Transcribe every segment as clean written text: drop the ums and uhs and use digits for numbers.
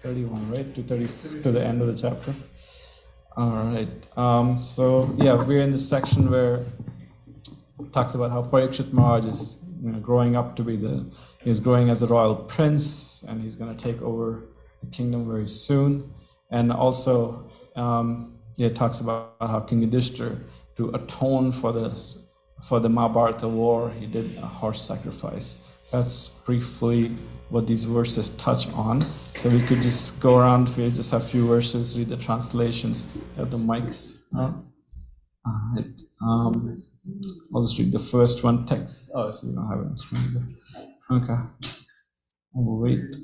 31, right? To 30, to the end of the chapter. All right. So yeah, we're in this section where it talks about how Parikshit Maharaj is growing up to be he's growing as a royal prince, and he's going to take over the kingdom very soon. And also, it talks about how King Yudhishthira, to atone for the Mahabharata war, he did a horse sacrifice. That's briefly what these verses touch on. So we could just go around, we just have a few verses, read the translations, have the mics on. Right. I'll just read the first one, text. Oh, so you don't have it on screen. Okay. I'll wait.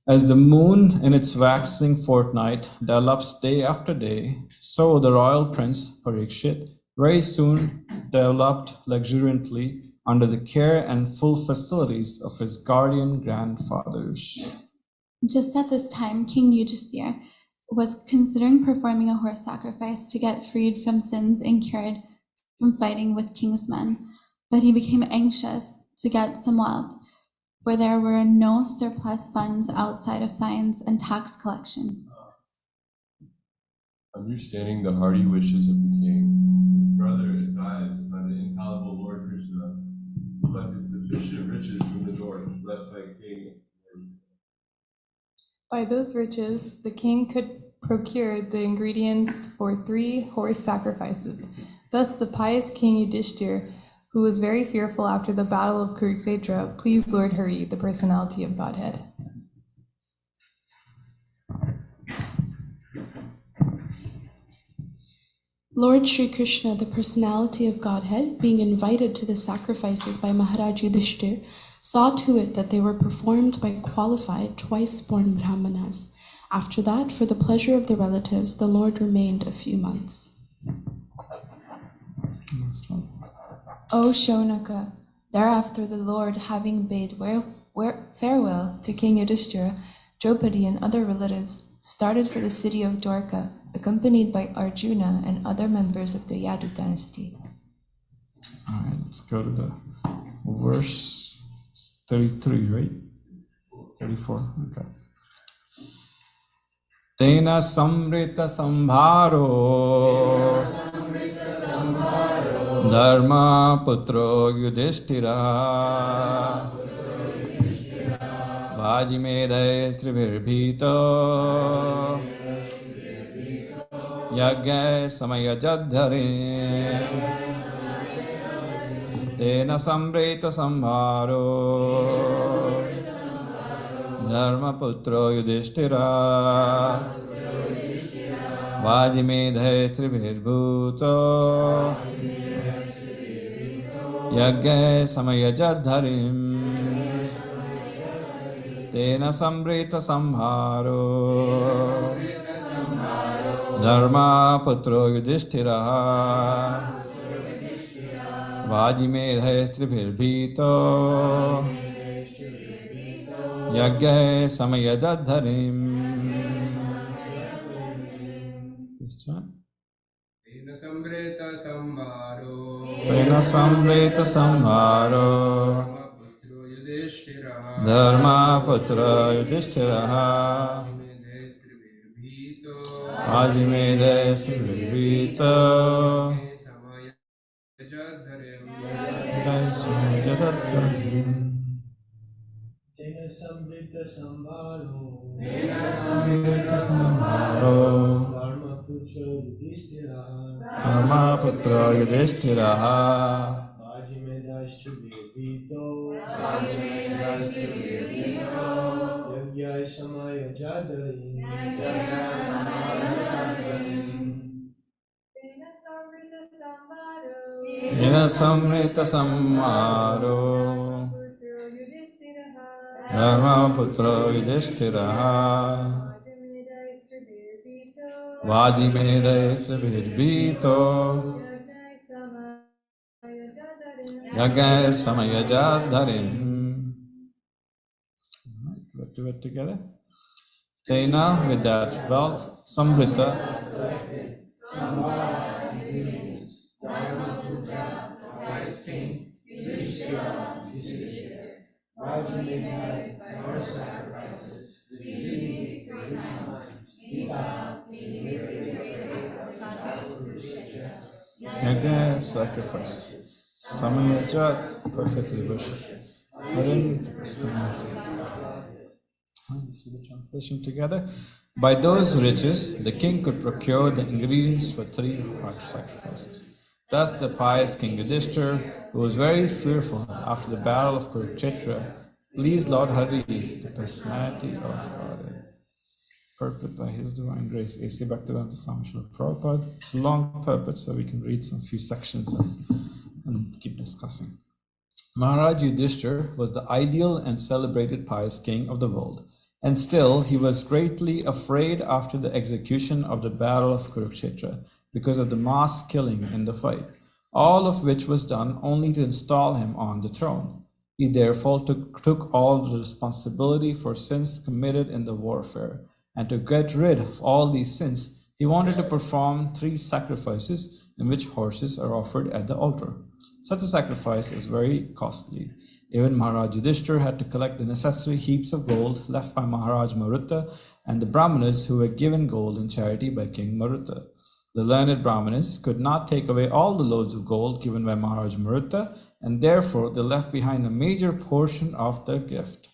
As the moon in its waxing fortnight develops day after day, so the royal prince Parikshit very soon developed luxuriantly under the care and full facilities of his guardian grandfathers. Just at this time, King Yudhishthira was considering performing a horse sacrifice to get freed from sins incurred from fighting with king's men, but he became anxious to get some wealth, where there were no surplus funds outside of fines and tax collection. Understanding the hearty wishes of the king, his brother advised by the infallible Lord Krishna, collected sufficient riches from the north left by King. By those riches, the king could procure the ingredients for 3 horse sacrifices. Thus, the pious King Yudhishthira, who was very fearful after the battle of Kurukshetra, pleased Lord Hari, the personality of Godhead. Lord Sri Krishna, the personality of Godhead, being invited to the sacrifices by Maharaj Yudhishthira, saw to it that they were performed by qualified, twice-born Brahmanas. After that, for the pleasure of the relatives, the Lord remained a few months. O Shonaka, thereafter the Lord, having bade farewell to King Yudhishthira, Draupadi and other relatives, started for the city of Dwarka, accompanied by Arjuna and other members of the Yadu dynasty. All right, let's go to the verse 33, right? 34, okay. Tena samrita sambharo dharma putro yudhishthira vajimedai sribhirbhito yagya samayajadhare tena samrita sambharo dharma putro yudhishthira vajimedai sribhirbhito yagya samayajadharim tena samrita sambharo dharma putro yudhishthira vajimedai sribhirbhito yagya samayajadharim. Pena samrita sambharo dharma putra yudhishthira vajimedai sribhirbhito yagya samayajadharim. Tena samrita sambharo dharma putra yudhishthira vajimedai sribhirbhito yagya samayajadharim. Tena samrita sambharo dharma putra yudhishthira vajimedai sribhirbhito yagya samayajadharim. Let's do it together. Tena, with that wealth, samrita, Raja Megha, by your sacrifices, the duty 3 times, Ika, Yajna sacrifices. Samayajat, perfectly worship. Harin, personality. Let's see the translation together. By those riches, the king could procure the ingredients for 3 sacrifices. Thus, the pious King Yudhishthir, who was very fearful after the battle of Kurukshetra, pleased Lord Hari, the personality of God, purport by His Divine Grace, A.C. Bhaktivedanta Swami Srila Prabhupada. It's a long purport, so we can read some few sections and keep discussing. Maharaj Yudhishthir was the ideal and celebrated pious king of the world, and still he was greatly afraid after the execution of the battle of Kurukshetra because of the mass killing in the fight, all of which was done only to install him on the throne. He therefore took all the responsibility for sins committed in the warfare, and to get rid of all these sins, he wanted to perform 3 sacrifices in which horses are offered at the altar. Such a sacrifice is very costly. Even Maharaj Yudhishthir had to collect the necessary heaps of gold left by Maharaj Marutta and the Brahmanas who were given gold in charity by King Marutta. The learned Brahmanas could not take away all the loads of gold given by Maharaj Marutta, and therefore they left behind a major portion of their gift.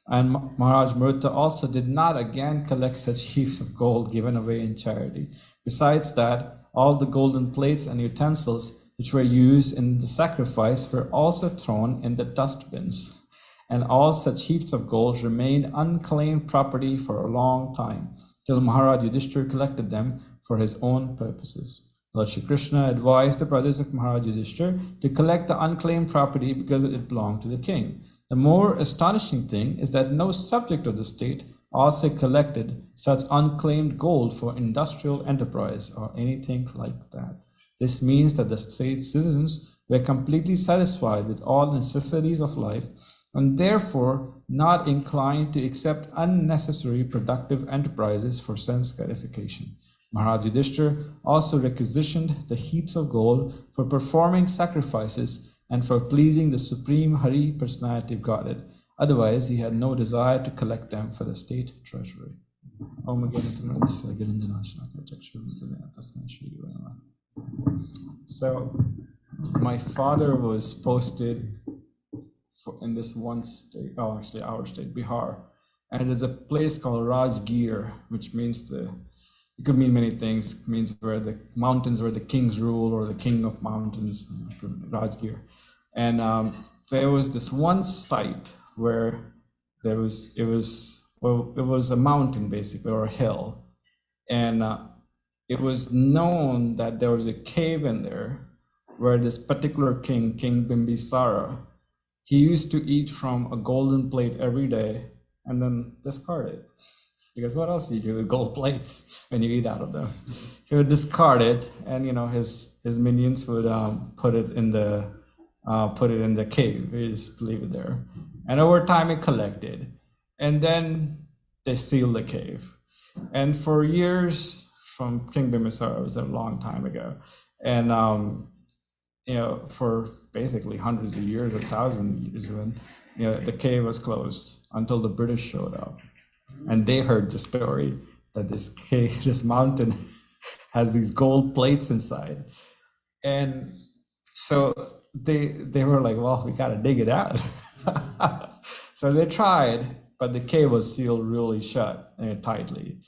And Maharaj Marutta also did not again collect such heaps of gold given away in charity. Besides that, all the golden plates and utensils which were used in the sacrifice were also thrown in the dustbins, and all such heaps of gold remained unclaimed property for a long time, till Maharaj Yudhishthir collected them for his own purposes. Lord Shri Krishna advised the brothers of Maharaj Yudhishthir to collect the unclaimed property because it belonged to the king. The more astonishing thing is that no subject of the state also collected such unclaimed gold for industrial enterprise or anything like that. This means that the state citizens were completely satisfied with all necessities of life and therefore not inclined to accept unnecessary productive enterprises for sense gratification. Maharaj Yudhishthir also requisitioned the heaps of gold for performing sacrifices and for pleasing the Supreme Hari personality of Godhead. Otherwise, he had no desire to collect them for the state treasury. So, my father was posted in this one state, actually our state, Bihar, and there's a place called Rajgir, which means it could mean many things. It means where the mountains where the kings rule, or the king of mountains, Rajgir. And there was this one site where it was a mountain basically, or a hill, and it was known that there was a cave in there where this particular king, King Bimbisara, he used to eat from a golden plate every day and then discard it. Because what else do you do with gold plates when you eat out of them? So he would discard it, and his minions would put it in the cave. They just leave it there, and over time it collected, and then they sealed the cave. And for years, from King Bimbisara, was there a long time ago, and for basically hundreds of years or thousands of years, when the cave was closed until the British showed up. And they heard the story that this cave, this mountain has these gold plates inside. And so they were like, well, we got to dig it out. So they tried, but the cave was sealed really shut and tightly.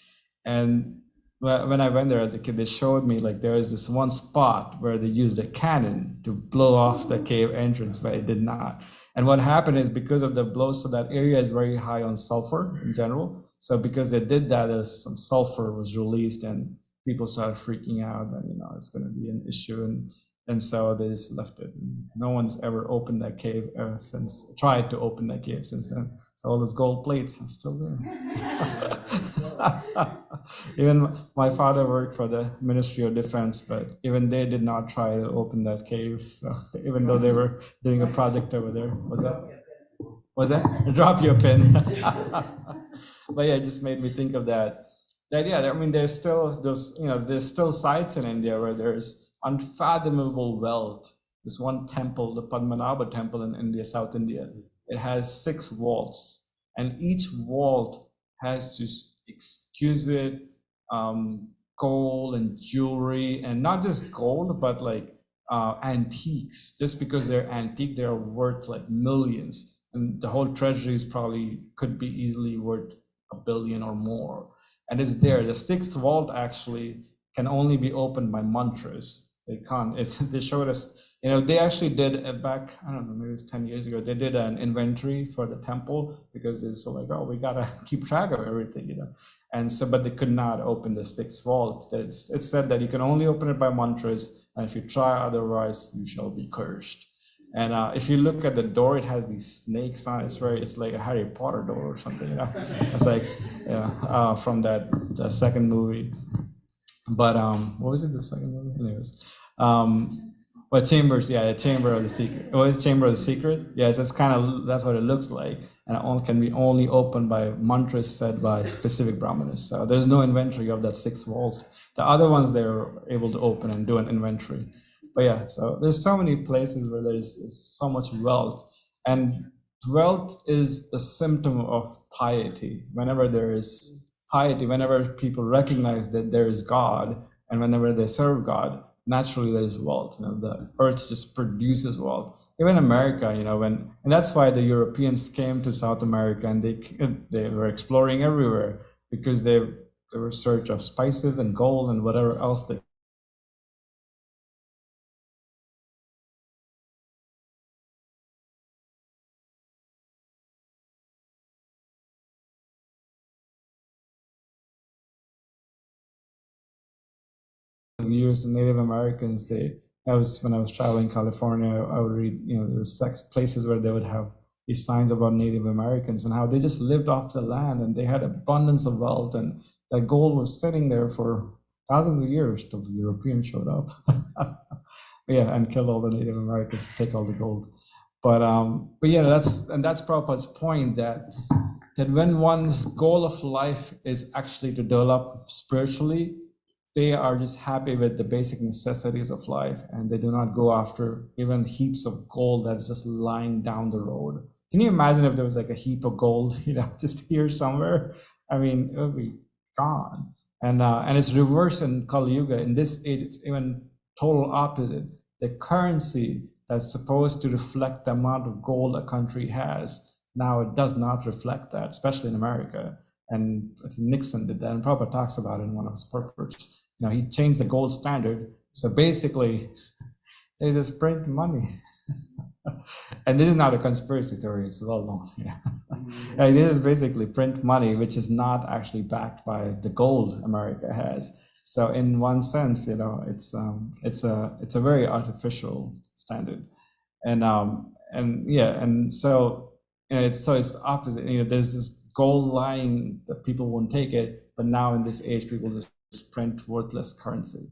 And when I went there as a kid, they showed me like there was this one spot where they used a cannon to blow off the cave entrance, but it did not. And what happened is, because of the blow, so that area is very high on sulfur in general. So because they did that, some sulfur was released, and people started freaking out that it's going to be an issue, and so they just left it. No one's ever opened that cave tried to open that cave since then. So all those gold plates are still there. Even my father worked for the Ministry of Defense, but even they did not try to open that cave. So even though they were doing a project over there, was that? Drop your pin. But yeah, it just made me think of that. Yeah, I mean, there's still those, there's still sites in India where there's unfathomable wealth. This one temple, the Padmanabha temple in India, South India, it has 6 vaults, and each vault has just exquisite gold and jewelry, and not just gold, but like antiques. Just because they're antique, they're worth like millions, and the whole treasury is probably could be easily worth $1 billion or more. And it's there. The 6th vault actually can only be opened by mantras. They can't. They showed us, they actually did back, I don't know, maybe it was 10 years ago, they did an inventory for the temple because it's so like, oh, we gotta keep track of everything. And so, but they could not open the 6th vault. It said that you can only open it by mantras, and if you try otherwise, you shall be cursed. And if you look at the door, it has these snakes on it. It's like a Harry Potter door or something. It's like from the second movie. But what was it? The second movie, anyways. Well, chambers, the chamber of the secret. What is chamber of the secret? Yes, that's what it looks like, and it can be only opened by mantras said by specific brahmanas. So there's no inventory of that 6th vault. The other ones they're able to open and do an inventory. But yeah, so there's so many places where there's so much wealth, and wealth is a symptom of piety. Whenever there is piety, whenever people recognize that there is God, and whenever they serve God, naturally there is wealth. The earth just produces wealth. Even America, and that's why the Europeans came to South America, and they were exploring everywhere because they were in search of spices and gold and whatever else they years. The Native Americans, when I was traveling in California, I would read, there was places where they would have these signs about Native Americans and how they just lived off the land and they had abundance of wealth, and that gold was sitting there for thousands of years till the Europeans showed up. And killed all the Native Americans to take all the gold. But yeah, that's Prabhupada's point, that when one's goal of life is actually to develop spiritually, they are just happy with the basic necessities of life, and they do not go after even heaps of gold that's just lying down the road. Can you imagine if there was like a heap of gold, just here somewhere? I mean, it would be gone. And it's reversed in Kali Yuga. In this age, it's even total opposite. The currency that's supposed to reflect the amount of gold a country has, now it does not reflect that, especially in America. And Nixon did that, and Prabhupada talks about it in one of his purports. He changed the gold standard. So basically, they just print money. And this is not a conspiracy theory, it's well known. This is basically print money, which is not actually backed by the gold America has. So in one sense, it's a very artificial standard. So it's the opposite. There's this gold lying that people won't take it, but now in this age, people just print worthless currency,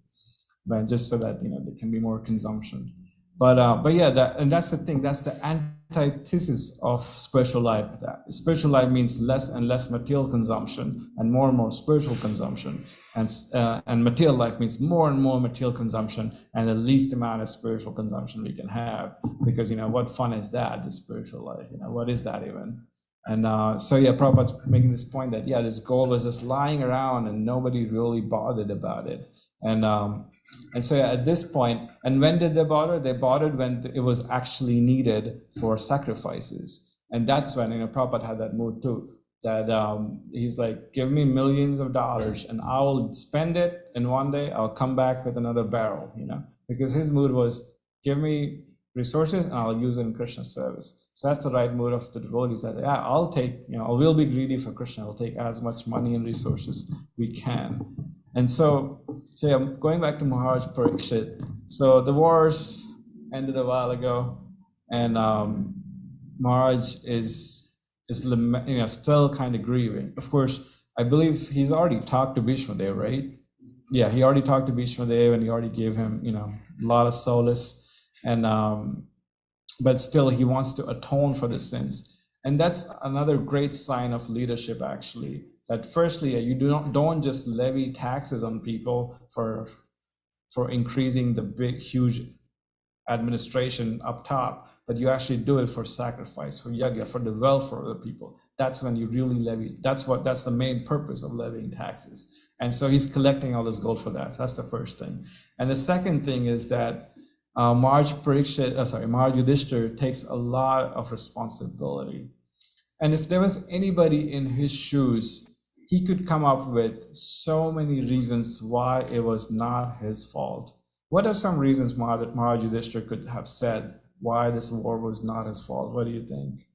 but just so that there can be more consumption. But yeah, that's the thing. That's the antithesis of spiritual life. That spiritual life means less and less material consumption and more spiritual consumption, and material life means more and more material consumption and the least amount of spiritual consumption we can have. Because what fun is that? The spiritual life. What is that even? And so yeah, Prabhupada making this point that this gold was just lying around and nobody really bothered about it. And so at this point, and when did they bother? They bothered when it was actually needed for sacrifices. And that's when, Prabhupada had that mood too, that he's like, give me millions of dollars and I will spend it in one day, I'll come back with another barrel, because his mood was, give me resources and I'll use it in Krishna's service. So that's the right mood of the devotees, that I'll take, we'll be greedy for Krishna, I'll take as much money and resources we can. And so yeah, going back to Maharaj Parikshit. So the wars ended a while ago, and Maharaj is still kind of grieving. Of course, I believe he's already talked to Bhishma Dev, right? Yeah, he already talked to Bhishma Dev, and he already gave him, a lot of solace. And but still, he wants to atone for the sins, and that's another great sign of leadership, actually. That firstly, you don't just levy taxes on people for increasing the big, huge administration up top, but you actually do it for sacrifice, for yajna, for the welfare of the people. That's when you really levy. That's the main purpose of levying taxes. And so he's collecting all this gold for that. So that's the first thing. And the second thing is that Maharaj Yudhishthira takes a lot of responsibility. And if there was anybody in his shoes, he could come up with so many reasons why it was not his fault. What are some reasons Maharaj Yudhishthira could have said why this war was not his fault? What do you think?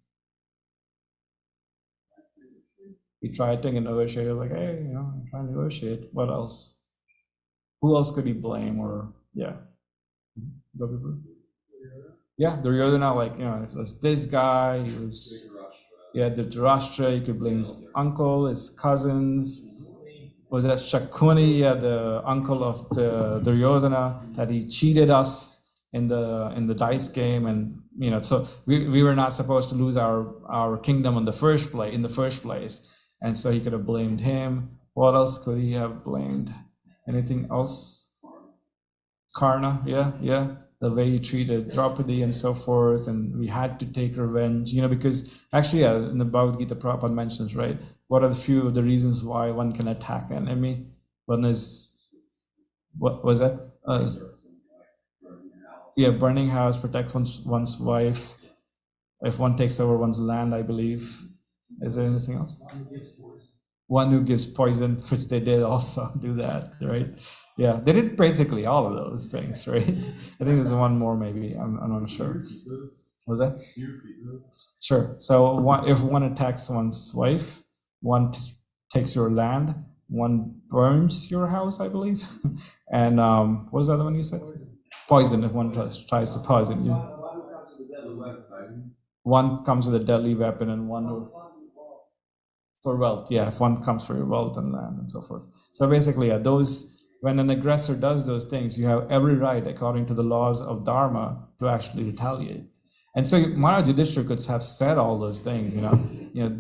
He tried to negotiate. He was like, hey, I'm trying to negotiate. What else? Who else could he blame? Or, yeah. Go people. Yeah, Duryodhana, it was this guy. He was, the Dhritarashtra. You could blame his uncle, his cousins. Was that Shakuni, the uncle of the Duryodhana, that he cheated us in the dice game, and so we were not supposed to lose our kingdom in the first place, and so he could have blamed him. What else could he have blamed? Anything else? Karna, the way he treated Draupadi and so forth, and we had to take revenge, because actually, in the Bhagavad Gita, Prabhupada mentions, right, what are the few of the reasons why one can attack an enemy? One is, what was that? Burning house, protect one's wife. If one takes over one's land, I believe. Is there anything else? One who gives poison, which they did also do that, right? Yeah, they did basically all of those things, right? I think there's one more, maybe. I'm not sure. Was that? Sure. So if one attacks one's wife, one takes your land, one burns your house, I believe. And what was the other one you said? Poison, if one tries to poison you. One comes with a deadly weapon, and one who... For wealth, if one comes for your wealth and land and so forth. So basically, when an aggressor does those things, you have every right, according to the laws of Dharma, to actually retaliate. And so Maharaj Yudhishthira could have said all those things,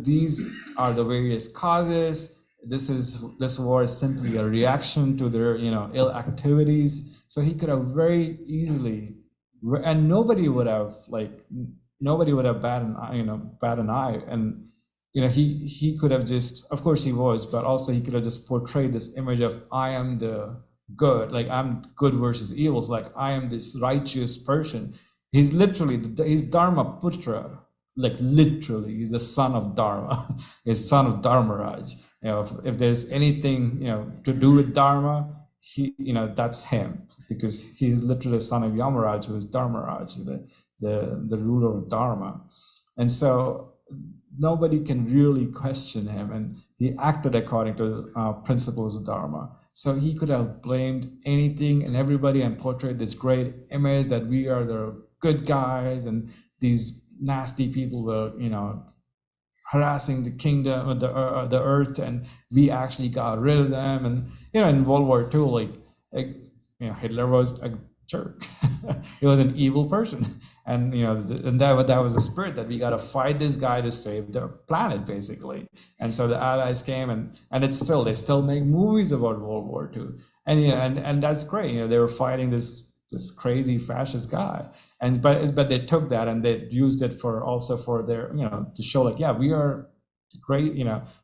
these are the various causes. This war is simply a reaction to their, ill activities. So he could have very easily, and nobody would have bat an eye. And he could have just, of course he was, but also he could have just portrayed this image of, I am the good, I'm good versus evils, I am this righteous person. He's literally, he's Dharma Putra, literally, he's the son of Dharma, he's son of Dharmaraj. If there's anything, to do with Dharma, that's him, because he's literally the son of Yamaraj, who is Dharmaraj, the ruler of Dharma. And so nobody can really question him, and he acted according to principles of Dharma. So he could have blamed anything and everybody and portrayed this great image that we are the good guys, and these nasty people were, harassing the kingdom, the earth, and we actually got rid of them. And in World War II, Hitler was a jerk. He was an evil person, and that was a spirit that we got to fight this guy to save the planet, basically. And so the Allies came, and they still make movies about World War II, and that's great. They were fighting this crazy fascist guy, but they took that and they used it for their to show we are great.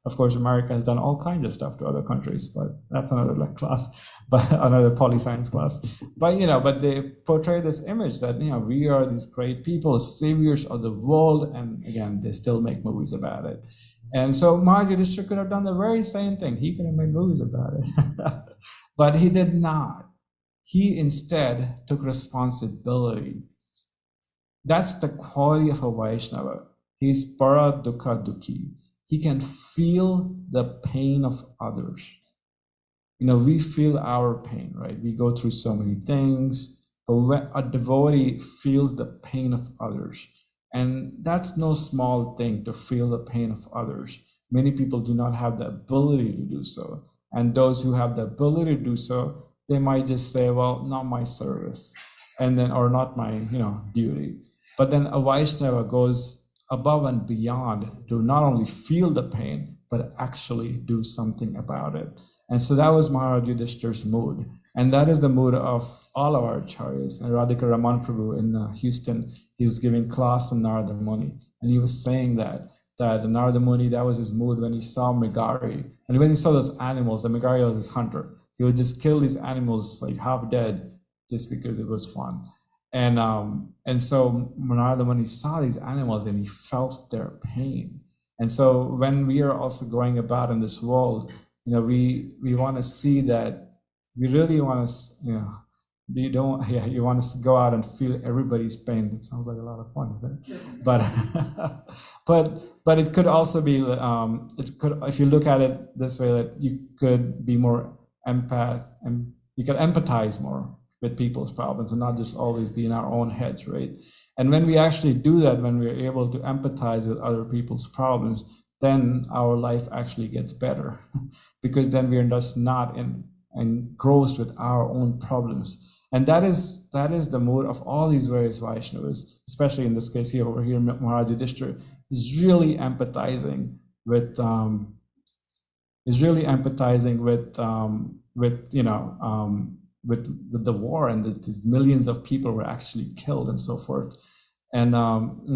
Of course, America has done all kinds of stuff to other countries, but that's another class, but another poli-science class. But they portray this image that we are these great people, saviors of the world, and again they still make movies about it. And so Maharaj Yudhishthira could have done the very same thing. He could have made movies about it, but he did not. He instead took responsibility. That's the quality of a Vaishnava. He's para dukkha dukhi. He can feel the pain of others. We feel our pain, right? We go through so many things, but when a devotee feels the pain of others, and that's no small thing, to feel the pain of others. Many people do not have the ability to do so. And those who have the ability to do so, they might just say, well, not my service, or not my, duty. But then a Vaishnava goes above and beyond to not only feel the pain, but actually do something about it. And so that was Maharaj Yudhishthir's mood. And that is the mood of all of our acharyas. And Radhika Raman Prabhu in Houston, he was giving class on Narada Muni. And he was saying that the Narada Muni, that was his mood when he saw Mrigari. And when he saw those animals, the Mrigari was his hunter. He would just kill these animals like half dead just because it was fun. And so Narada Muni saw these animals and he felt their pain. And so when we are also going about in this world, we want to see that we really want to, you want to go out and feel everybody's pain. That sounds like a lot of fun, isn't it? But it could also be, if you look at it this way, that you could be more empath and you could empathize more with people's problems and not just always be in our own heads, right? And when we actually do that, when we're able to empathize with other people's problems, then our life actually gets better because then we're just not engrossed with our own problems. And that is the mood of all these various Vaishnavas, especially in this case here, over here, Maharaj Yudhishthira is really empathizing with the war, and that these millions of people were actually killed and so forth. And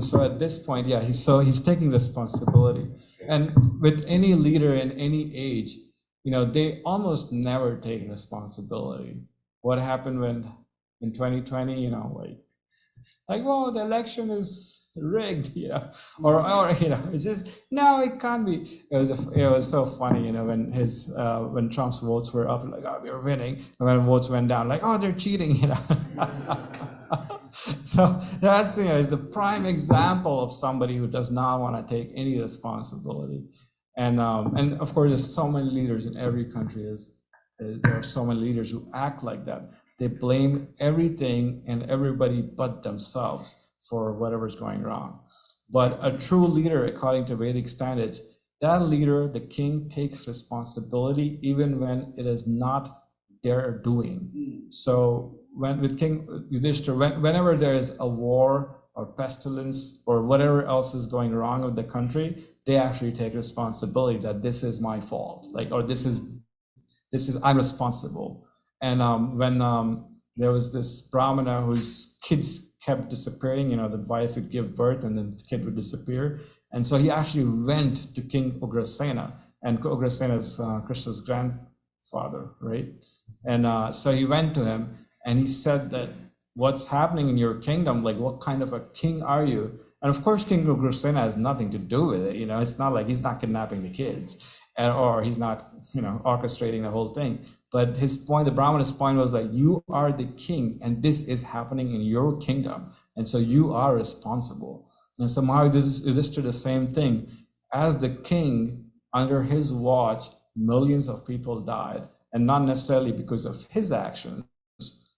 so at this point, he's taking responsibility. And with any leader in any age, they almost never take responsibility. What happened when in 2020, well, the election is rigged, or it's just, no, it can't be. It was so funny, when Trump's votes were up, like, oh, we're winning, and when votes went down, like, oh, they're cheating, So that's is the prime example of somebody who does not want to take any responsibility. And of course, there's so many leaders in every country. There are so many leaders who act like that. They blame everything and everybody but themselves for whatever's going wrong. But a true leader, according to Vedic standards, that leader, the king, takes responsibility even when it is not their doing. So with King Yudhishthira, whenever there is a war or pestilence or whatever else is going wrong with the country, they actually take responsibility that this is my fault, or this is I'm responsible. And when there was this Brahmana whose kids kept disappearing, the wife would give birth and then the kid would disappear. And so he actually went to King Ugrasena, and Ugrasena is Krishna's grandfather, right? And so he went to him and he said that, what's happening in your kingdom? Like, what kind of a king are you? And of course, King Ugrasena has nothing to do with it. It's not like he's not kidnapping the kids, or he's not, orchestrating the whole thing. But his point, the Brahmana's point was that you are the king and this is happening in your kingdom. And so you are responsible. And so Maharaj Yudhishthira, the same thing. As the king, under his watch, millions of people died, and not necessarily because of his actions,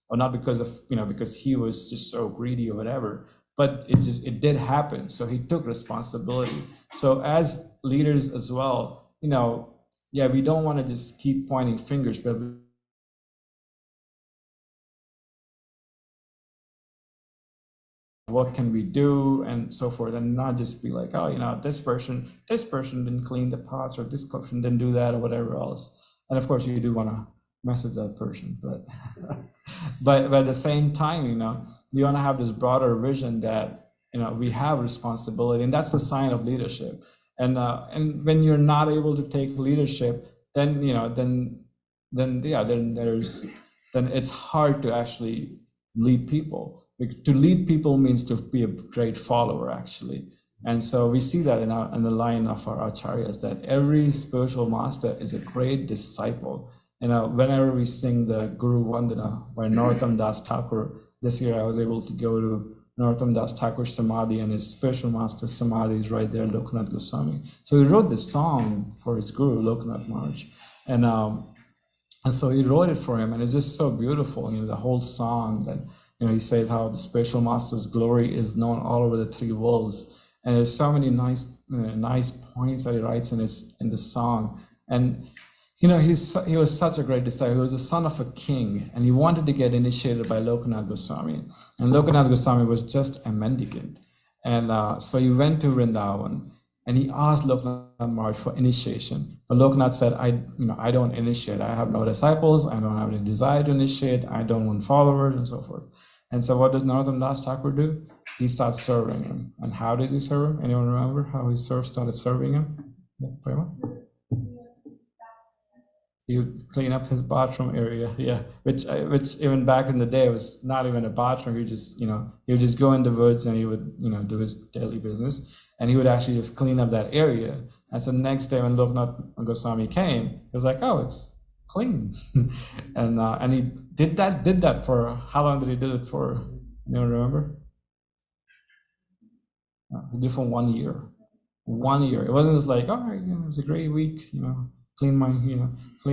or not because of, because he was just so greedy or whatever, but it did happen. So he took responsibility. So as leaders as well, we don't want to just keep pointing fingers, but what can we do and so forth, and not just be like, oh, this person didn't clean the pots, or this person didn't do that, or whatever else. And of course, you do want to message that person, but but at the same time, we want to have this broader vision that we have responsibility, and that's a sign of leadership. And when you're not able to take leadership, then then it's hard to actually lead people. To lead people means to be a great follower, actually. And so we see that in the line of our acharyas, that every spiritual master is a great disciple. Whenever we sing the Guru Vandana by Narottam Das Thakur, this year I was able to go to Narottam Das Thakur's Samadhi, and his spiritual master Samadhi is right there, Lokanath Goswami. So he wrote this song for his Guru, Lokanath Maharaj. And so he wrote it for him, and it's just so beautiful, the whole song that, he says how the spiritual master's glory is known all over the three worlds. And there's so many nice points that he writes in the song. And he was such a great disciple. He was the son of a king, and he wanted to get initiated by Lokanath Goswami. And Lokanath Goswami was just a mendicant. And so he went to Vrindavan, And he asked Loknath Maharaj for initiation. But Loknath said, I don't initiate. I have no disciples. I don't have any desire to initiate. I don't want followers and so forth. And so what does Narottam Das Thakur do? He starts serving him. And how does he serve him? Anyone remember how he started serving him? Yeah, Prema? He would clean up his bathroom area, yeah. Which even back in the day was not even a bathroom. He would just go in the woods and he would, do his daily business, and he would actually just clean up that area. And so next day when Loknath Goswami came, he was like, "Oh, it's clean," and he did that for how long did he do it for? Anyone remember? He did it for 1 year. 1 year. It wasn't just like, oh, it was a great week, clean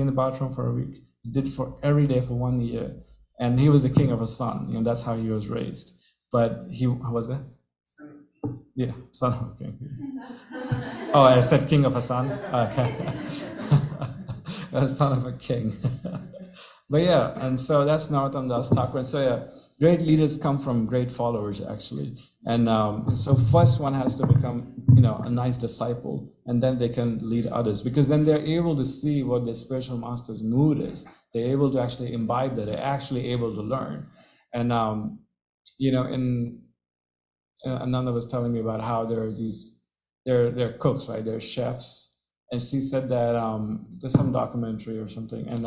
the bathroom for a week. He did for every day for 1 year. And he was the king of a son, that's how he was raised. But how was that? Yeah, son of a king. Oh, I said king of a son? Okay. Son of a king. But yeah, and so that's Narottam Das Thakur. And so yeah, great leaders come from great followers, actually. And so first one has to become, a nice disciple, and then they can lead others, because then they're able to see what the spiritual master's mood is. They're able to actually imbibe that. They're actually able to learn. And, Ananda was telling me about how there are they're cooks, right? They're chefs. And she said that there's some documentary or something. And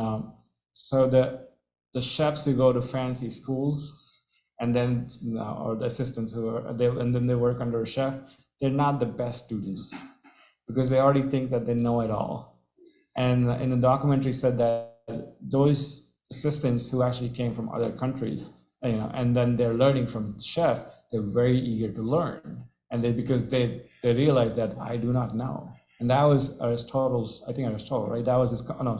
so the chefs who go to fancy schools, and then or the assistants and then they work under a chef, they're not the best students, because they already think that they know it all. And in the documentary said that those assistants who actually came from other countries, and then they're learning from chef, they're very eager to learn, and because they realize that I do not know. And that was Aristotle, right? That was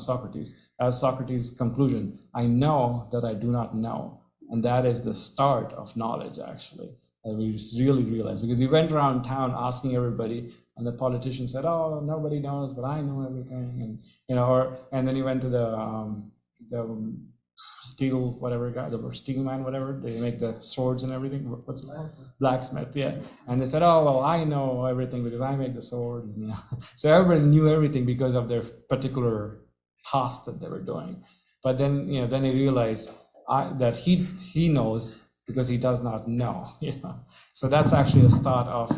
Socrates. That was Socrates' conclusion. I know that I do not know. And that is the start of knowledge, actually. And we really realized, because he went around town asking everybody, and the politician said, "Oh, nobody knows, but I know everything." And and then he went to the steel whatever guy, the steel man, whatever, they make the swords and everything. What's it called? Blacksmith, yeah. And they said, "Oh, well, I know everything because I make the sword." So everybody knew everything because of their particular task that they were doing. But then, then he realized that he knows because he does not know. So that's actually a start of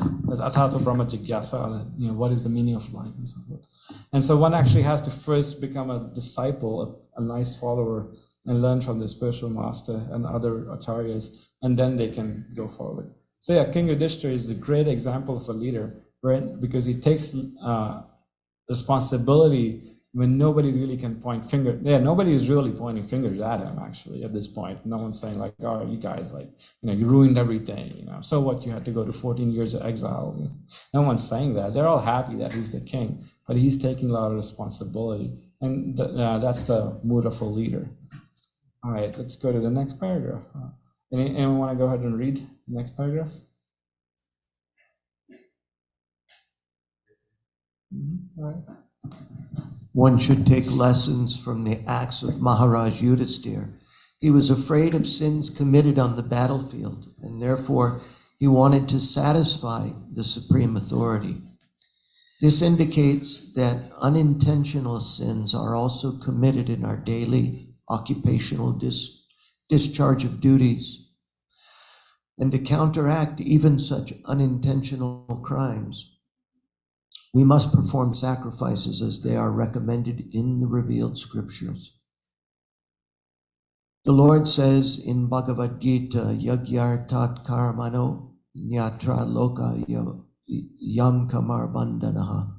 Atato Brahma Jigyasa, what is the meaning of life and so forth. And so one actually has to first become a disciple, a nice follower, and learn from the spiritual master and other acharyas, and then they can go forward. So yeah, King Yudhishthira is a great example of a leader, right? Because he takes responsibility when nobody really can point fingers. Yeah, nobody is really pointing fingers at him, actually, at this point. No one's saying like, "Oh, you guys, you ruined everything, so what, you had to go to 14 years of exile." No one's saying that. They're all happy that he's the king, but he's taking a lot of responsibility. And that's the mood of a leader. All right, let's go to the next paragraph. Anyone want to go ahead and read the next paragraph? All right. One should take lessons from the acts of Maharaj Yudhisthira. He was afraid of sins committed on the battlefield, and therefore he wanted to satisfy the supreme authority. This indicates that unintentional sins are also committed in our daily occupational discharge of duties. And to counteract even such unintentional crimes, we must perform sacrifices as they are recommended in the revealed scriptures. The Lord says in Bhagavad Gita, "Yagyar tat karmano nyatra loka yam kamar bandhanaha,"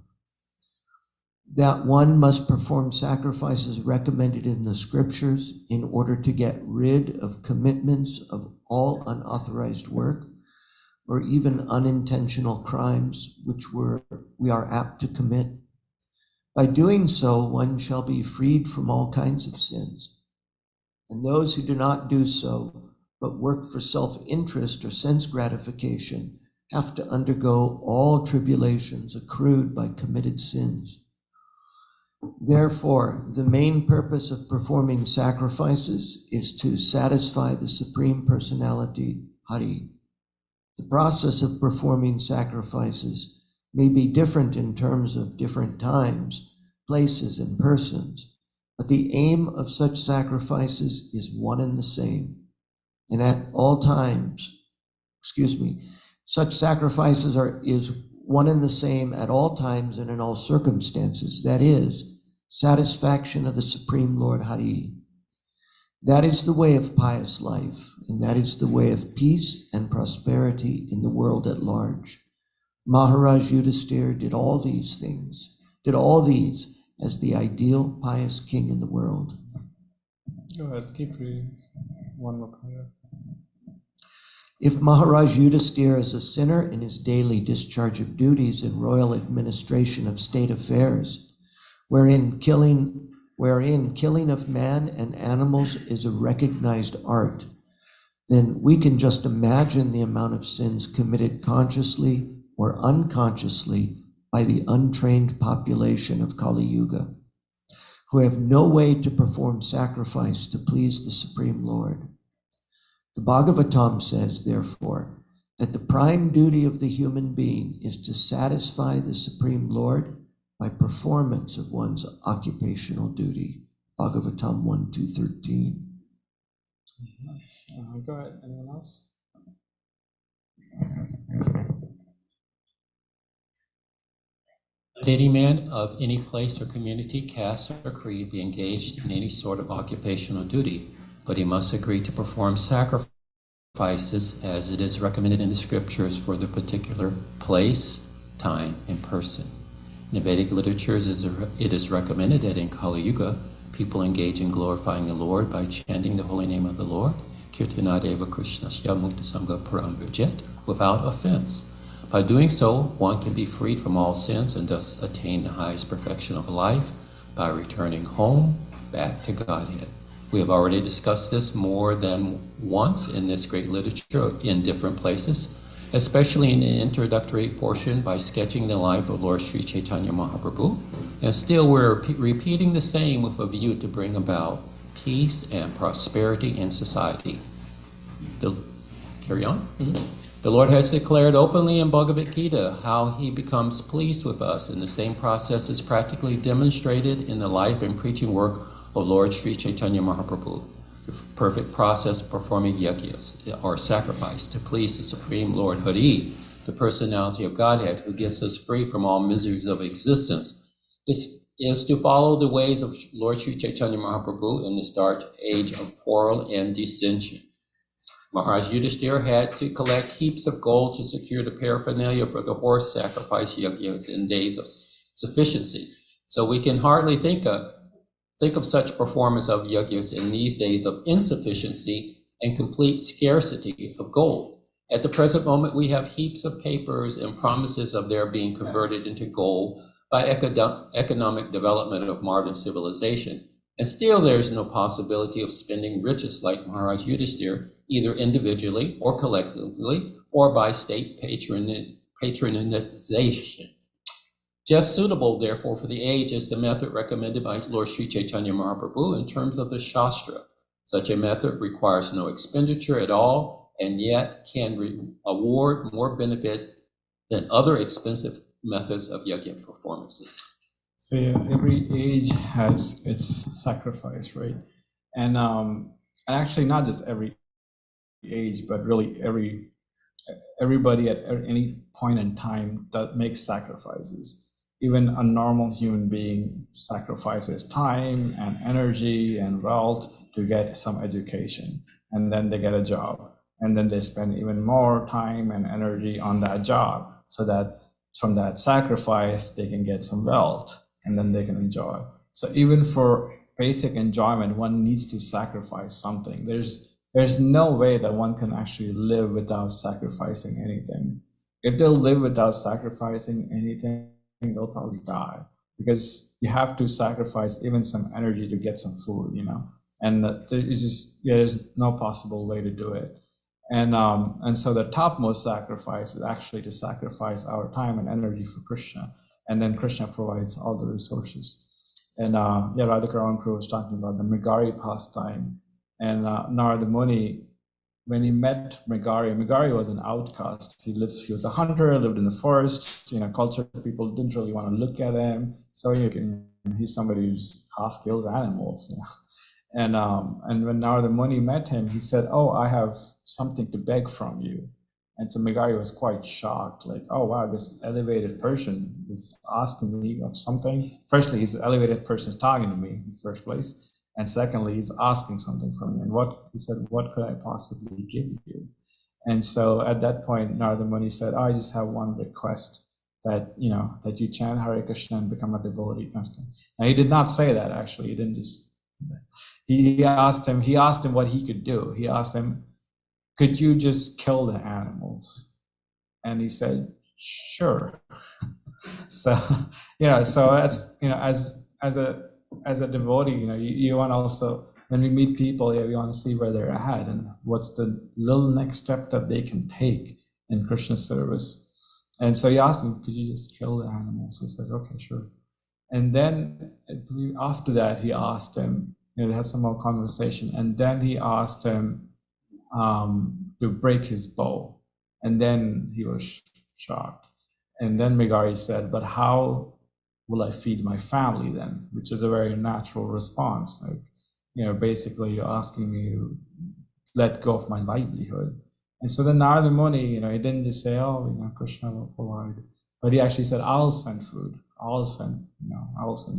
that one must perform sacrifices recommended in the scriptures in order to get rid of commitments of all unauthorized work, or even unintentional crimes which we are apt to commit. By doing so, one shall be freed from all kinds of sins. And those who do not do so, but work for self-interest or sense gratification, have to undergo all tribulations accrued by committed sins. Therefore, the main purpose of performing sacrifices is to satisfy the Supreme Personality, Hari. The process of performing sacrifices may be different in terms of different times, places, and persons, but the aim of such sacrifices is one and the same. And at all times, such sacrifices is one and the same at all times and in all circumstances. That is, satisfaction of the Supreme Lord Hari. That is the way of pious life, and that is the way of peace and prosperity in the world at large. Maharaj Yudhisthira did all these as the ideal pious king in the world. Go ahead, keep reading. One more paragraph. If Maharaj Yudhisthira is a sinner in his daily discharge of duties and royal administration of state affairs, wherein killing of man and animals is a recognized art, then we can just imagine the amount of sins committed consciously or unconsciously by the untrained population of Kali Yuga, who have no way to perform sacrifice to please the Supreme Lord. The Bhagavatam says, therefore, that the prime duty of the human being is to satisfy the Supreme Lord by performance of one's occupational duty. Bhagavatam 1-13. Go ahead, anyone else? Let any man of any place or community, caste, or creed be engaged in any sort of occupational duty, but he must agree to perform sacrifices as it is recommended in the scriptures for the particular place, time, and person. In the Vedic literatures, it is recommended that in Kali Yuga, people engage in glorifying the Lord by chanting the holy name of the Lord, Kirtanadeva Krishnasya Mukta Sangha Param Virjet, without offense. By doing so, one can be freed from all sins and thus attain the highest perfection of life by returning home, back to Godhead. We have already discussed this more than once in this great literature in different places, especially in the introductory portion by sketching the life of Lord Sri Chaitanya Mahaprabhu. And still we're repeating the same with a view to bring about peace and prosperity in society. Carry on? Mm-hmm. The Lord has declared openly in Bhagavad Gita how he becomes pleased with us, and the same process is practically demonstrated in the life and preaching work of Lord Sri Chaitanya Mahaprabhu. The perfect process of performing yajnas, or sacrifice, to please the Supreme Lord Hari, the personality of Godhead, who gets us free from all miseries of existence, is to follow the ways of Lord Sri Chaitanya Mahaprabhu in this dark age of quarrel and dissension. Maharaj Yudhisthira had to collect heaps of gold to secure the paraphernalia for the horse sacrifice yajnas in days of sufficiency. So we can hardly think of such performance of yajnas in these days of insufficiency and complete scarcity of gold. At the present moment, we have heaps of papers and promises of their being converted into gold by economic development of modern civilization. And still there's no possibility of spending riches like Maharaj Yudhisthira, either individually or collectively, or by state patronization. Just suitable, therefore, for the age is the method recommended by Lord Sri Chaitanya Mahaprabhu in terms of the Shastra. Such a method requires no expenditure at all, and yet can award more benefit than other expensive methods of yajna performances. So yeah, every age has its sacrifice, right? And actually not just every age, but really everybody at any point in time that makes sacrifices. Even a normal human being sacrifices time and energy and wealth to get some education, and then they get a job, and then they spend even more time and energy on that job, so that from that sacrifice they can get some wealth, and then they can enjoy. So even for basic enjoyment, one needs to sacrifice something. There's no way that one can actually live without sacrificing anything. If they'll live without sacrificing anything, they'll probably die, because you have to sacrifice even some energy to get some food, and there's no possible way to do it. And so the topmost sacrifice is actually to sacrifice our time and energy for Krishna, and then Krishna provides all the resources. And Radhika Prabhu was talking about the Mrigari pastime, and Narada Muni when he met Megari was an outcast. He was a hunter, lived in the forest. Cultured people didn't really want to look at him. So he's somebody who's half kills animals. And when Narada Muni met him, he said, "Oh, I have something to beg from you." And so Megari was quite shocked, like, "Oh wow, this elevated person is asking me of something." Firstly, he's an elevated person is talking to me in the first place. And secondly, he's asking something from me. And he said, "What could I possibly give you?" And so at that point, Narada Muni said, "Oh, I just have one request, that you chant Hare Krishna and become a devotee." Now he did not say that, actually. He didn't just, he asked him what he could do. He asked him, "Could you just kill the animals?" And he said, "Sure." So that's, as a devotee, you want to also, when we meet people, we want to see where they're at and what's the little next step that they can take in Krishna service. And so he asked him, "Could you just kill the animals?" He said, "Okay, sure." And then after that, he asked him, they had some more conversation, and then he asked him to break his bow. And then he was shocked. And then Megari said, "But how will I feed my family then?" Which is a very natural response. Like, basically you're asking me to let go of my livelihood. And so then Narada Muni, he didn't just say, "Oh, Krishna will provide," but he actually said, "I'll send food. I will send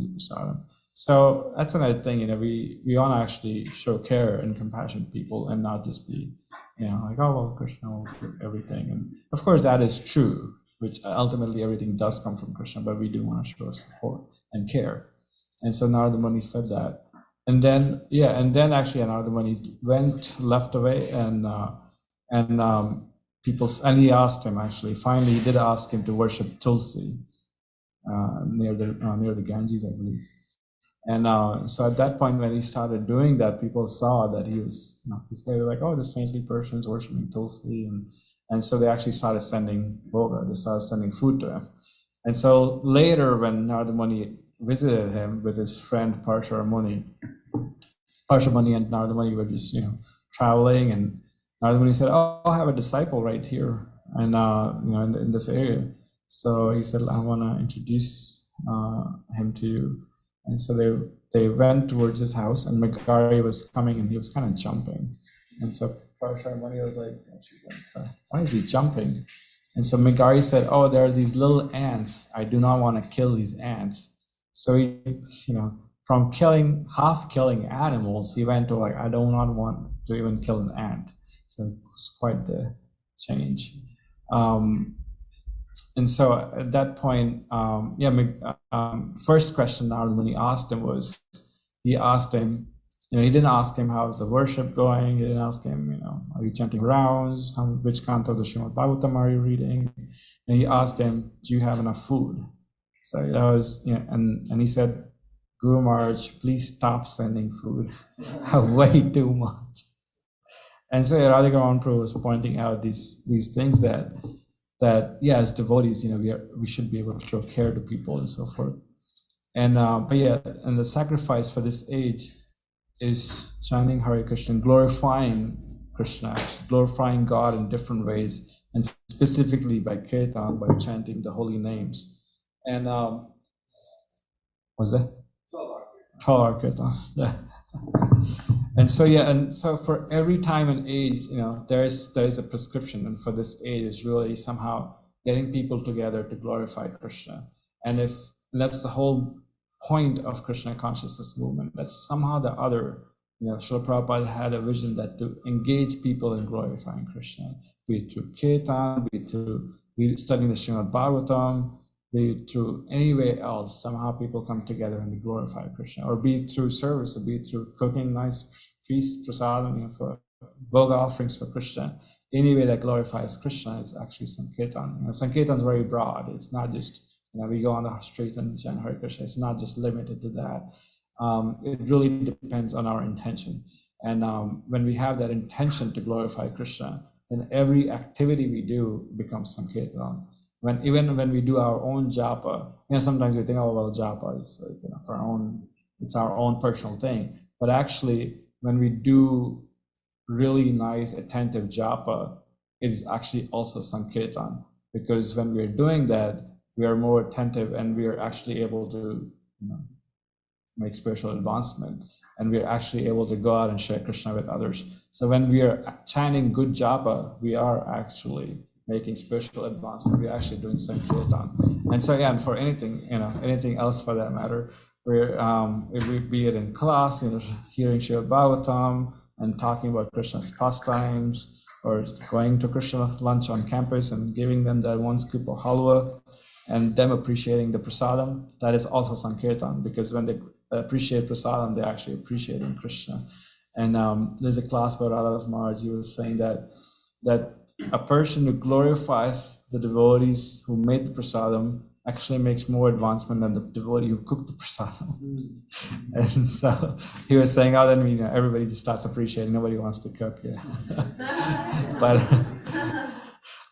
you prasadam." So that's another thing, we want to actually show care and compassion to people and not just be, like, "Oh, well, Krishna will do everything." And of course that is true, which ultimately everything does come from Krishna, but we do want to show support and care. And so Narada Muni said that. And then actually Narada Muni left away, and he asked him, actually, finally he did ask him to worship Tulsi near the Ganges, I believe. And so at that point, when he started doing that, people saw that he was, they were like, "Oh, the saintly person is worshiping Tulsi," and so they actually started sending bhoga, they started sending food to him. And so later, when Narada Muni visited him with his friend Parsha Muni and Narada Muni were just, traveling, and Narada Muni said, "Oh, I have a disciple right here, and in this area." So he said, "I want to introduce him to you." And so they went towards his house, and Megari was coming, and he was kind of jumping. And so Parsha Muni was like, "Why is he jumping?" And so Megari said, "Oh, there are these little ants. I do not want to kill these ants." So he, from half killing animals, he went to, like, "I do not want to even kill an ant." So it was quite the change. And so at that point, first question Narada Muni asked him was, he didn't ask him, "How's the worship going?" He didn't ask him, "Are you chanting rounds? Which canto of the Srimad Bhagavatam are you reading?" And he asked him, "Do you have enough food?" So that was, and he said, "Guru Maharaj, please stop sending food. I have way too much." And so Radhikaran Prabhu was pointing out these things that as devotees, we should be able to show care to people and so forth. And and the sacrifice for this age is chanting Hare Krishna, glorifying Krishna, glorifying God in different ways, and specifically by kirtan, by chanting the holy names. And what's that? 12-hour kirtan. Yeah. And so for every time and age, there is a prescription, and for this age is really somehow getting people together to glorify Krishna. And that's the whole point of Krishna consciousness movement, that somehow the other, Srila Prabhupada had a vision that to engage people in glorifying Krishna, be it through kirtan, be it through studying the Srimad Bhagavatam, be it through any way else, somehow people come together and they glorify Krishna, or be it through service, or be it through cooking nice feast, prasadam, for bhoga offerings for Krishna. Any way that glorifies Krishna is actually Sankirtan. Sankirtan is very broad. It's not just, we go on the streets and chant Hare Krishna. It's not just limited to that. It really depends on our intention. And when we have that intention to glorify Krishna, then every activity we do becomes Sankirtan. Even when we do our own japa, sometimes we think, "Oh, well, japa is like, it's our own personal thing." But actually, when we do really nice, attentive japa is actually also Sankirtan, because when we're doing that, we are more attentive and we are actually able to make spiritual advancement, and we're actually able to go out and share Krishna with others. So when we are chanting good japa, we are actually making spiritual advancement. We're actually doing Sankirtan. And so yeah, and for anything, anything else for that matter, we're if we be it in class, hearing Srimad Bhagavatam and talking about Krishna's pastimes, or going to Krishna lunch on campus and giving them that one scoop of halwa, and them appreciating the prasadam, that is also Sankirtan, because when they appreciate prasadam, they're actually appreciating Krishna. And there's a class where Radha Maharaj was saying that a person who glorifies the devotees who made the prasadam actually makes more advancement than the devotee who cooked the prasadam. And so he was saying, oh, then everybody just starts appreciating. Nobody wants to cook. Yeah.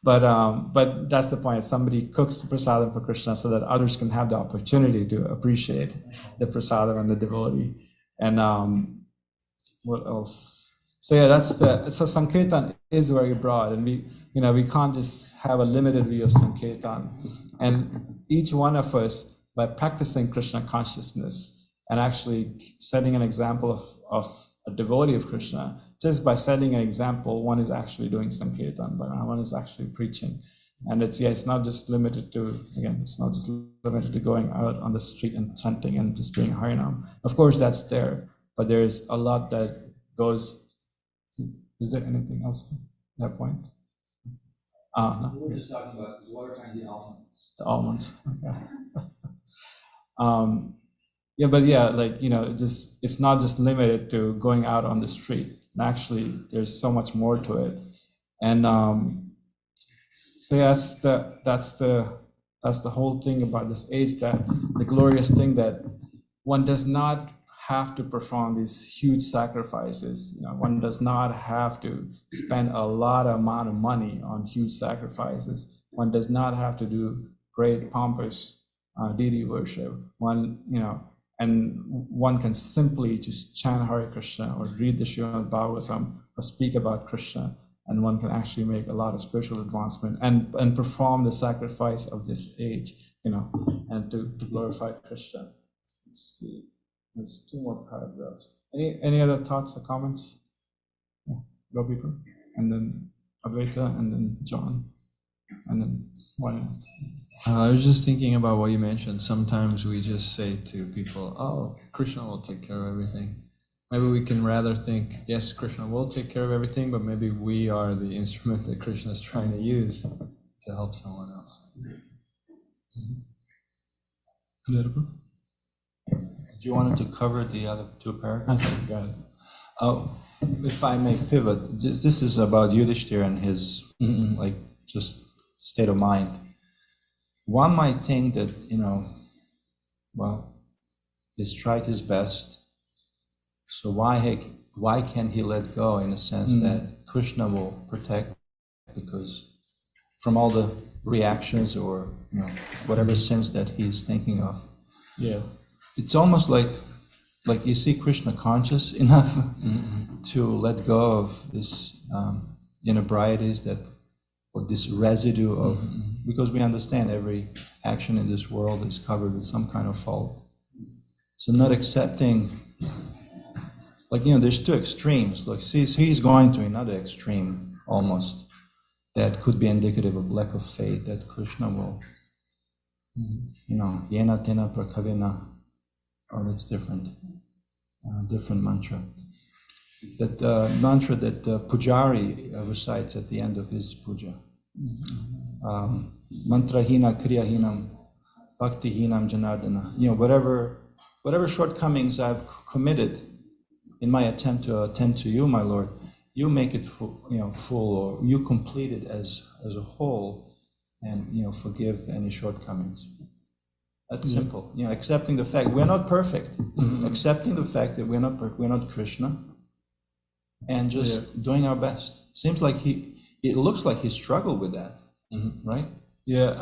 But that's the point. Somebody cooks the prasadam for Krishna so that others can have the opportunity to appreciate the prasadam and the devotee. And what else? So yeah, so Sankirtan is very broad, and we can't just have a limited view of Sankirtan. And each one of us, by practicing Krishna consciousness and actually setting an example of a devotee of Krishna, just by setting an example, one is actually doing Sankirtan, but one is actually preaching. And it's not just limited to, going out on the street and chanting and just doing Harinam. Of course, that's there, but there's a lot that goes. Is there anything else at that point? No. We were just talking about what are the almonds. The almonds. Okay. Yeah, but yeah, it's not just limited to going out on the street. Actually, there's so much more to it. And so yes, that's the whole thing about this age, that the glorious thing that one does not have to perform these huge sacrifices. One does not have to spend a lot amount of money on huge sacrifices. One does not have to do great pompous deity worship. And one can simply just chant Hare Krishna or read the Srimad Bhagavatam or speak about Krishna, and one can actually make a lot of spiritual advancement and perform the sacrifice of this age, and to glorify Krishna. Let's see. There's 2 more paragraphs. Any other thoughts or comments? Yeah. Go people, and then Advaita, and then John, and then one. I was just thinking about what you mentioned. Sometimes we just say to people, "Oh, Krishna will take care of everything." Maybe we can rather think, "Yes, Krishna will take care of everything," but maybe we are the instrument that Krishna is trying to use to help someone else. Do you want to cover the other 2 paragraphs? Got it. Oh, if I may pivot, this is about Yudhishthira and his just state of mind. One might think that he's tried his best, so why can't he let go, in a sense that Krishna will protect, because from all the reactions or whatever sins that he's thinking of. Yeah. It's almost like you see Krishna conscious enough to let go of this inebrieties, or this residue of, because we understand every action in this world is covered with some kind of fault. So not accepting, there's 2 extremes. He's going to another extreme almost that could be indicative of lack of faith, that Krishna will, yena tena prakavena. Or it's different mantra. That mantra that Pujari recites at the end of his puja. Mantrahina kriyahinam bhaktihinam janardana. Whatever shortcomings I've committed in my attempt to attend to you, my Lord, you make it full, or you complete it as a whole, and forgive any shortcomings. That's simple. Accepting the fact we're not perfect, accepting the fact that we're not Krishna, and just doing our best. Seems like it looks like he struggled with that, right? Yeah.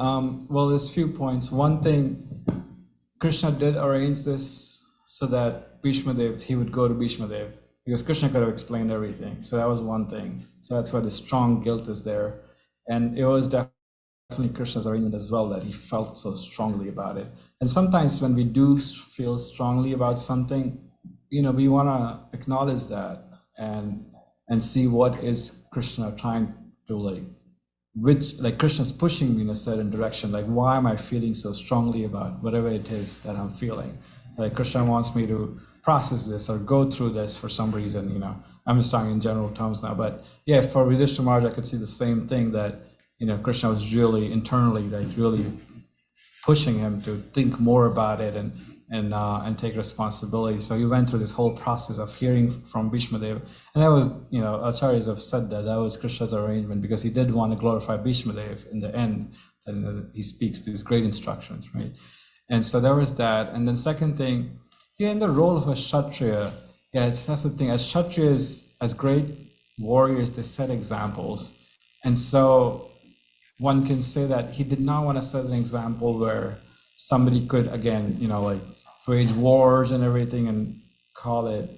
Well, there's a few points. One thing, Krishna did arrange this so that he would go to Bhishma Dev, because Krishna could have explained everything. So that was one thing. So that's why the strong guilt is there. And it was definitely Krishna's arrangement as well that he felt so strongly about it. And sometimes when we do feel strongly about something, we want to acknowledge that and see what is Krishna trying to Krishna's pushing me in a certain direction. Like, why am I feeling so strongly about whatever it is that I'm feeling? Like, Krishna wants me to process this or go through this for some reason, I'm just talking in general terms now. But yeah, for Yudhishthira Maharaj, I could see the same thing, that, Krishna was really internally, really pushing him to think more about it and take responsibility. So he went through this whole process of hearing from Bhishma Dev. And that was, acharyas have said that was Krishna's arrangement, because he did want to glorify Bhishma Dev in the end. And he speaks these great instructions, right? And so there was that. And then second thing, in the role of a Kshatriya, that's the thing. As Kshatriyas, as great warriors, they set examples. And so one can say that he did not want to set an example where somebody could, again, wage wars and everything and call it,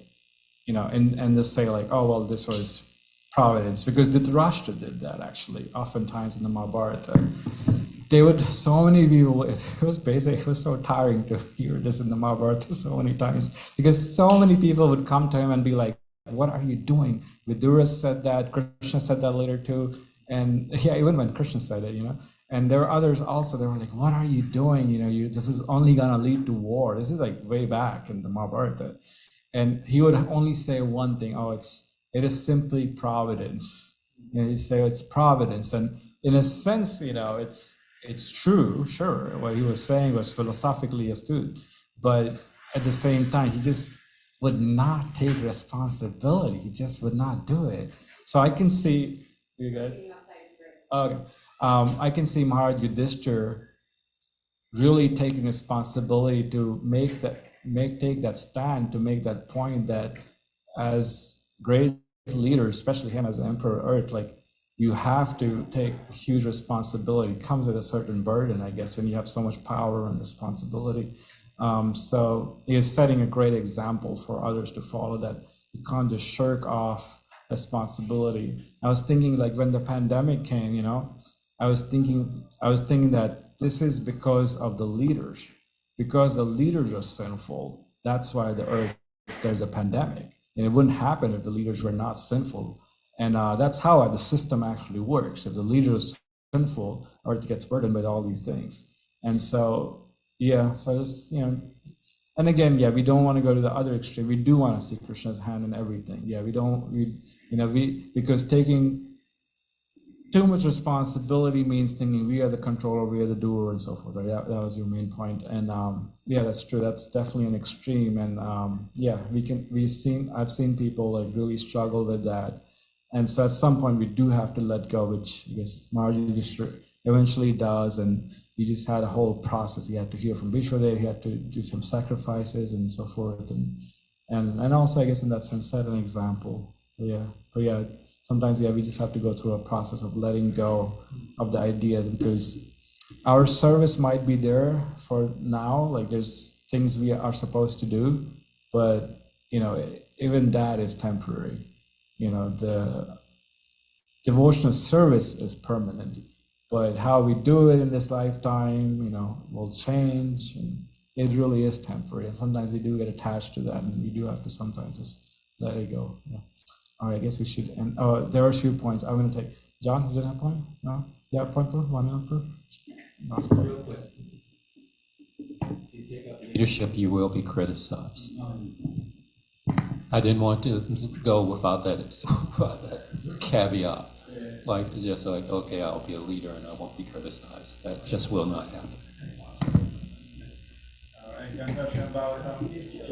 and just say oh, well, this was providence. Because Dhritarashtra did that, actually, oftentimes in the Mahabharata. They would, so many people, it was so tiring to hear this in the Mahabharata so many times, because so many people would come to him and be like, what are you doing? Vidura said that, Krishna said that later too. And yeah, even when Krishna said it, and there were others also, they were like, what are you doing? This is only gonna lead to war. This is way back in the Mahabharata. And he would only say one thing, it is simply providence. He'd say it's providence. And in a sense, it's true, sure. What he was saying was philosophically astute, but at the same time, he just would not take responsibility. He just would not do it. So I can see, you guys? Okay. I can see Maharaj Yudhishthira really taking responsibility to take that stand, to make that point that as great leaders, especially him as the Emperor of Earth, you have to take huge responsibility. It comes with a certain burden, I guess, when you have so much power and responsibility. So he is setting a great example for others to follow, that you can't just shirk off responsibility. I was thinking, when the pandemic came, I was thinking that this is because of the leaders. Because the leaders are sinful, that's why there's a pandemic. And it wouldn't happen if the leaders were not sinful. And that's how the system actually works. If the leader is sinful, Earth gets burdened with all these things. And so, this, and again, we don't want to go to the other extreme. We do want to see Krishna's hand in everything. Because taking too much responsibility means thinking we are the controller, we are the doer, and so forth. Right? That was your main point. And that's true. That's definitely an extreme. And I've seen people really struggle with that. And so at some point we do have to let go, which I guess Maharaj Yudhishthira eventually does. And he just had a whole process. He had to hear from Bhishma Dev, he had to do some sacrifices and so forth. And also, I guess, in that sense, set an example. But sometimes, we just have to go through a process of letting go of the idea, because our service might be there for now. There's things we are supposed to do, but, even that is temporary. The devotional service is permanent, but how we do it in this lifetime, will change, and it really is temporary. And sometimes we do get attached to that, and we do have to sometimes just let it go. All right, I guess we should. And there are a few points I'm going to take. John, you didn't have a point? No? You have a point for? 1 minute for? Last point. Real quick. If you take up leadership, you will be criticized. I didn't want to go without that caveat. Okay, I'll be a leader and I won't be criticized. That just will not happen. All right, young question about Namaste.